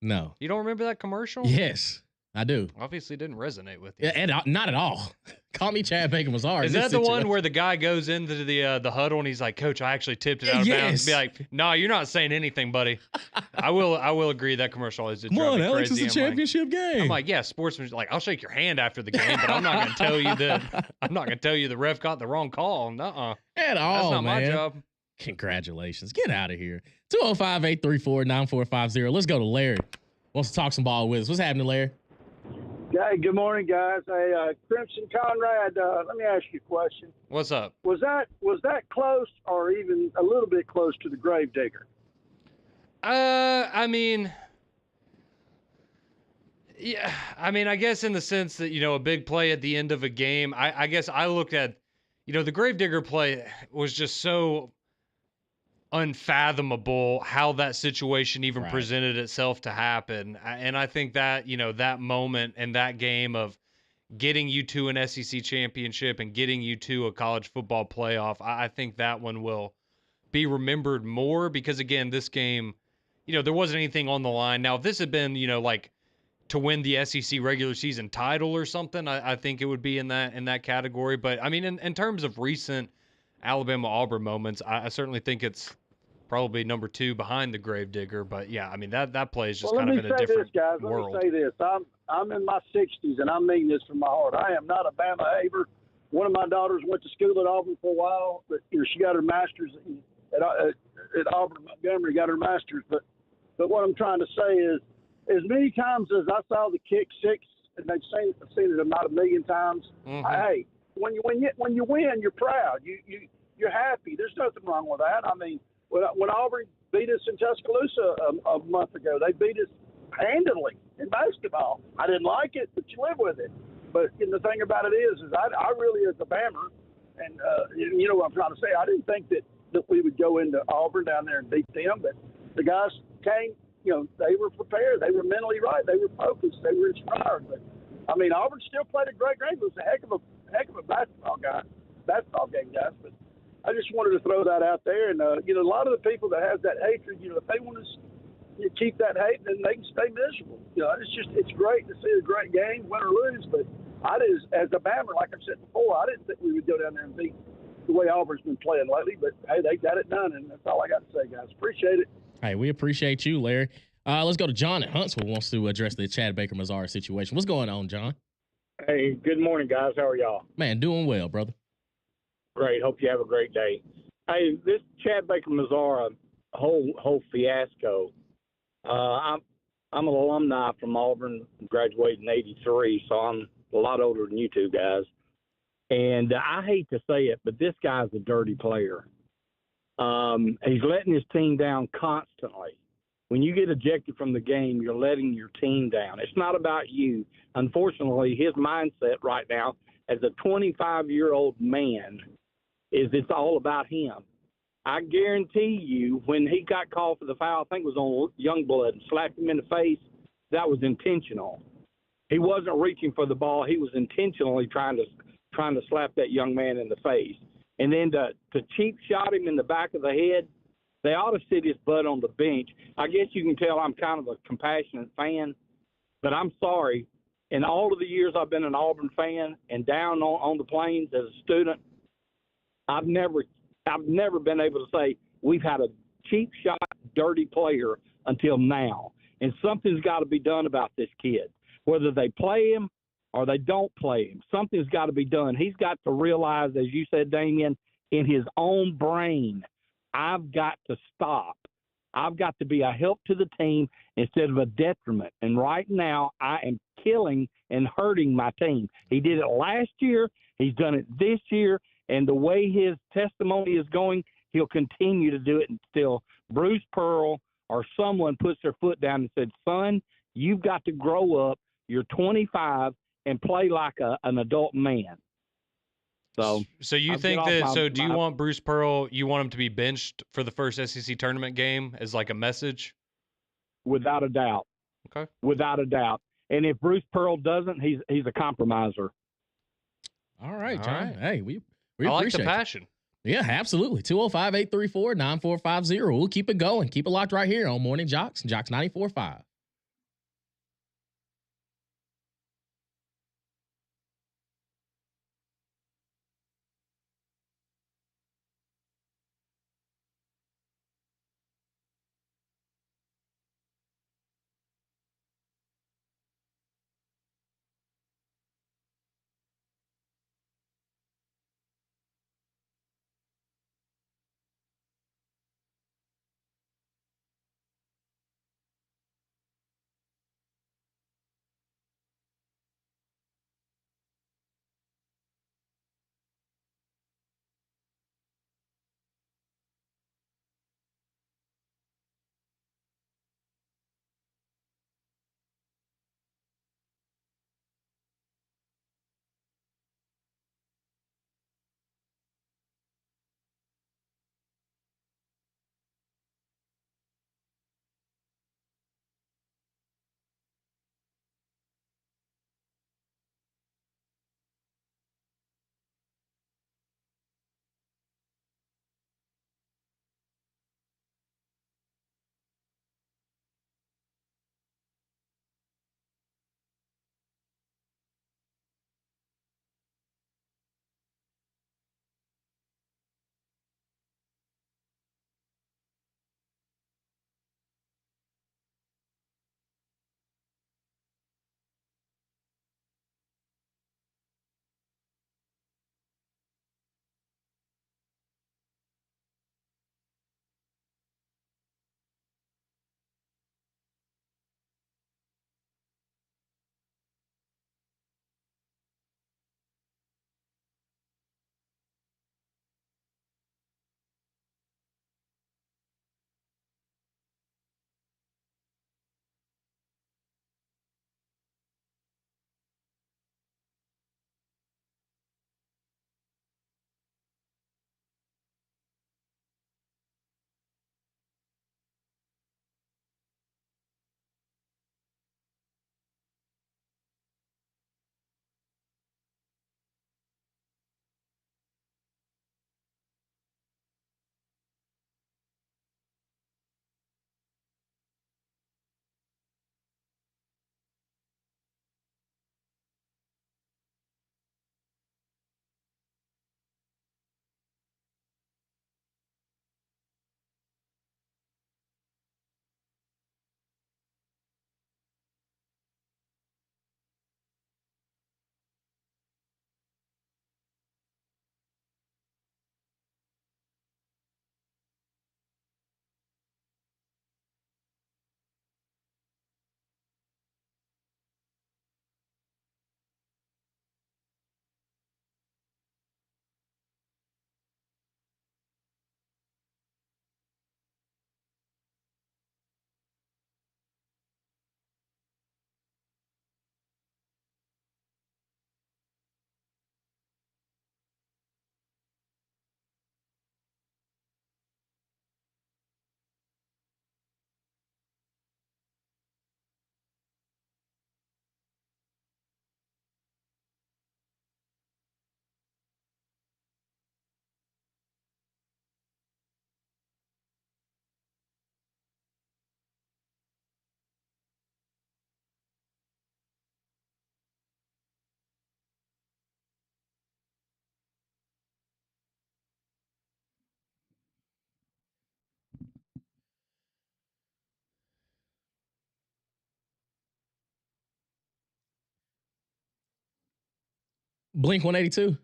Speaker 5: You don't remember that commercial?
Speaker 4: Yes. I do.
Speaker 5: Obviously didn't resonate with you.
Speaker 4: Yeah, and not at all. Call me Chad Baker-Mazar.
Speaker 5: Is that the one where the guy goes into the huddle and he's like, "Coach, I actually tipped it out of bounds." Be like, "No, you're not saying anything, buddy." I will agree that commercial is
Speaker 4: Come on, Alex, it's a championship game.
Speaker 5: I'm like, yeah, sportsman's like, I'll shake your hand after the game, but I'm not going to tell you that. I'm not going to tell you the ref got the wrong call. Nuh-uh.
Speaker 4: At all,
Speaker 5: That's not
Speaker 4: man.
Speaker 5: my job.
Speaker 4: Congratulations. Get out of here. 205-834-9450. Let's go to Larry. Wants to talk some ball with us. What's happening, Larry?
Speaker 8: Hey, good morning, guys. Hey, Crimson Conrad, let me ask you a question.
Speaker 5: What's up?
Speaker 8: Was that close or even a little bit close to the Gravedigger?
Speaker 5: I mean, yeah. I mean, I guess in the sense that, a big play at the end of a game, I guess I looked at, the Gravedigger play was just so unfathomable how that situation even presented itself to happen. And I think that, that moment and that game of getting you to an SEC championship and getting you to a college football playoff, I think that one will be remembered more because, again, this game, there wasn't anything on the line. Now, if this had been, like to win the SEC regular season title or something, I think it would be in that category. But I mean, in terms of recent Alabama-Auburn moments, I certainly think it's probably number 2 behind the Gravedigger. But yeah, I mean, that play is just kind of in a different world.
Speaker 8: Let me say this. I'm in my 60s, and I mean this from my heart. I am not a Bama hater. One of my daughters went to school at Auburn for a while, but she got her master's at Auburn, Montgomery, got her master's. But what I'm trying to say is, as many times as I saw the kick six, and I've seen it about 1 million times.
Speaker 5: Mm-hmm.
Speaker 8: Hey, when you win, you're proud. You're happy. There's nothing wrong with that. I mean, when Auburn beat us in Tuscaloosa a month ago, they beat us handily in basketball. I didn't like it, but you live with it. But the thing about it is I really, as a Bammer, and you know what I'm trying to say, I didn't think that we would go into Auburn down there and beat them. But the guys came, they were prepared. They were mentally right. They were focused. They were inspired. But, I mean, Auburn still played a great game. It was a heck of a basketball game, guys. But I just wanted to throw that out there. And, a lot of the people that have that hatred, if they want to keep that hate, then they can stay miserable. It's great to see a great game, win or lose. But as a Bammer, like I've said before, I didn't think we would go down there and beat the way Auburn's been playing lately. But, hey, they got it done, and that's all I got to say, guys. Appreciate it.
Speaker 4: Hey, we appreciate you, Larry. Let's go to John at Huntsville. Wants to address the Chad Baker-Mazar situation. What's going on, John?
Speaker 9: Hey, good morning, guys. How are y'all?
Speaker 4: Man, doing well, brother.
Speaker 9: Great. Hope you have a great day. Hey, this Chad Baker-Mazar whole fiasco. I'm an alumni from Auburn, graduated in '83, so I'm a lot older than you two guys. And I hate to say it, but this guy's a dirty player. He's letting his team down constantly. When you get ejected from the game, you're letting your team down. It's not about you. Unfortunately, his mindset right now as a 25-year-old man is it's all about him. I guarantee you when he got called for the foul, I think it was on Youngblood, and slapped him in the face, that was intentional. He wasn't reaching for the ball. He was intentionally trying to slap that young man in the face. And then to cheap shot him in the back of the head, they ought to sit his butt on the bench. I guess you can tell I'm kind of a compassionate fan, but I'm sorry. In all of the years I've been an Auburn fan and down on the plains as a student, I've never been able to say we've had a cheap shot, dirty player until now. And something's got to be done about this kid. Whether they play him or they don't play him, something's got to be done. He's got to realize, as you said, Damien, in his own brain, I've got to stop. I've got to be a help to the team instead of a detriment. And right now, I am killing and hurting my team. He did it last year. He's done it this year. And the way his testimony is going, he'll continue to do it until Bruce Pearl or someone puts their foot down and said, son, you've got to grow up. You're 25 and play like an adult man. So
Speaker 5: you think that? So do you want Bruce Pearl? You want him to be benched for the first SEC tournament game as like a message?
Speaker 9: Without a doubt.
Speaker 5: Okay.
Speaker 9: Without a doubt. And if Bruce Pearl doesn't, he's a compromiser.
Speaker 4: All right, John.
Speaker 5: Right.
Speaker 4: Hey, we
Speaker 5: I like
Speaker 4: appreciate
Speaker 5: the passion.
Speaker 4: Yeah, absolutely. 205-834-9450. We'll keep it going. Keep it locked right here on Morning JOX, JOX 94.5. Blink 182.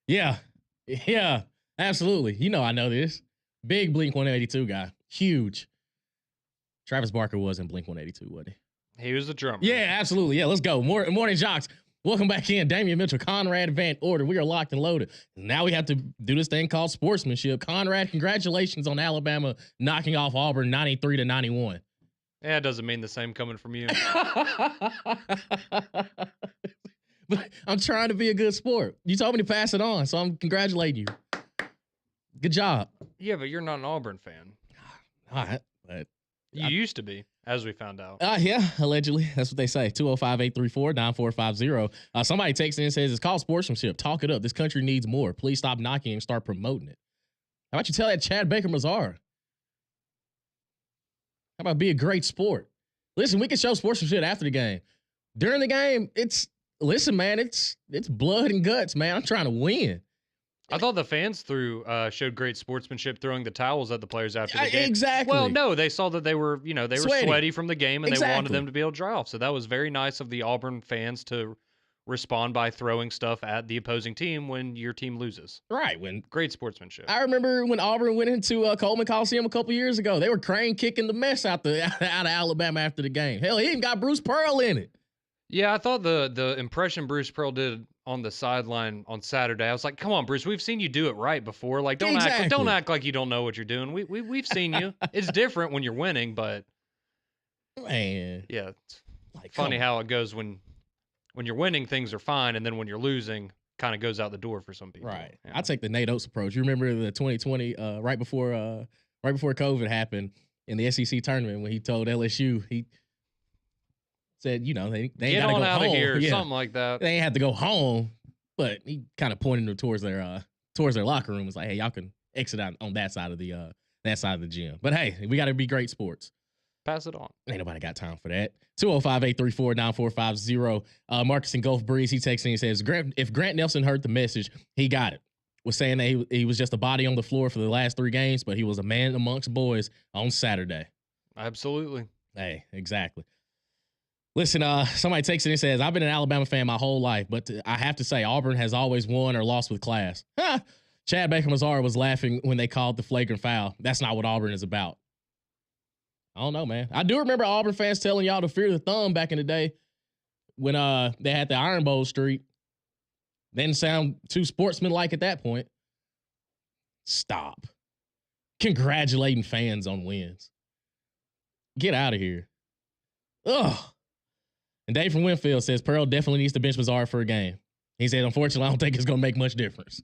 Speaker 4: Yeah. Yeah. Absolutely. You know I know this. Big Blink 182 guy. Huge. Travis Barker was in Blink 182, wasn't he?
Speaker 5: He was the drummer.
Speaker 4: Yeah, absolutely. Yeah, let's go. Morning Jocks. Welcome back in. Damian Mitchell, Conrad Van Order. We are locked and loaded. Now we have to do this thing called sportsmanship. Conrad, congratulations on Alabama knocking off Auburn 93-91.
Speaker 5: Yeah, it doesn't mean the same coming from you.
Speaker 4: But I'm trying to be a good sport. You told me to pass it on, so I'm congratulating you. Good job.
Speaker 5: Yeah, but you're not an Auburn fan.
Speaker 4: All right, but
Speaker 5: You used to be, as we found out.
Speaker 4: yeah, allegedly. That's what they say. 205-834-9450. Somebody texts in and says, it's called sportsmanship. Talk it up. This country needs more. Please stop knocking and start promoting it. How about you tell that Chad Baker Mazar? How about be a great sport? Listen, we can show sportsmanship after the game. During the game, it's blood and guts, man. I'm trying to win.
Speaker 5: I thought the fans showed great sportsmanship throwing the towels at the players after the game.
Speaker 4: Exactly.
Speaker 5: Well, no, they saw that they were sweaty from the game, and they wanted
Speaker 4: Exactly.
Speaker 5: them to be able to dry off. So that was very nice of the Auburn fans to respond by throwing stuff at the opposing team when your team loses.
Speaker 4: Right.
Speaker 5: Great sportsmanship.
Speaker 4: I remember when Auburn went into Coleman Coliseum a couple years ago. They were crane kicking the mess out of Alabama after the game. Hell, he even got Bruce Pearl in it.
Speaker 5: Yeah, I thought the impression Bruce Pearl did on the sideline on Saturday, I was like, come on, Bruce, we've seen you do it right before. Like, don't act like you don't know what you're doing. We've seen you. It's different when you're winning, but
Speaker 4: man,
Speaker 5: yeah, it's funny how it goes when you're winning, things are fine, and then when you're losing, kind of goes out the door for some people.
Speaker 4: Right.
Speaker 5: Yeah.
Speaker 4: I take the Nate Oates approach. You remember the 2020, right before COVID happened in the SEC tournament when he told LSU, he said, you know, they ain't
Speaker 5: Get
Speaker 4: gotta
Speaker 5: on
Speaker 4: go
Speaker 5: out
Speaker 4: home.
Speaker 5: of here,
Speaker 4: Yeah.
Speaker 5: something like that.
Speaker 4: They ain't had to go home, but he kind of pointed them towards their locker room. Was like, hey, y'all can exit out on that side of the gym. But hey, we got to be great sports.
Speaker 5: Pass it on.
Speaker 4: Ain't nobody got time for that. 205-834-9450. Marcus in Gulf Breeze, he texts and he says, if Grant Nelson heard the message, he got it. Was saying that he was just a body on the floor for the last 3 games, but he was a man amongst boys on Saturday.
Speaker 5: Absolutely.
Speaker 4: Hey, exactly. Listen, somebody texts and says, I've been an Alabama fan my whole life, but I have to say Auburn has always won or lost with class. Chad Baker Mazar was laughing when they called the flagrant foul. That's not what Auburn is about. I don't know, man. I do remember Auburn fans telling y'all to fear the thumb back in the day when they had the Iron Bowl streak. Didn't sound too sportsmanlike at that point. Stop. Congratulating fans on wins. Get out of here. Ugh. And Dave from Winfield says Pearl definitely needs to bench Mazar for a game. He said, unfortunately, I don't think it's going to make much difference.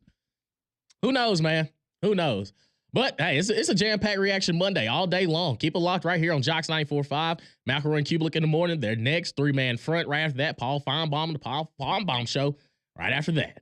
Speaker 4: Who knows, man? Who knows? But, hey, it's a jam-packed Reaction Monday all day long. Keep it locked right here on JOX 94.5. McElroy and Kubelik in the morning. Their next 3-man front right after that. Paul Feinbaum and the Paul Feinbaum Show right after that.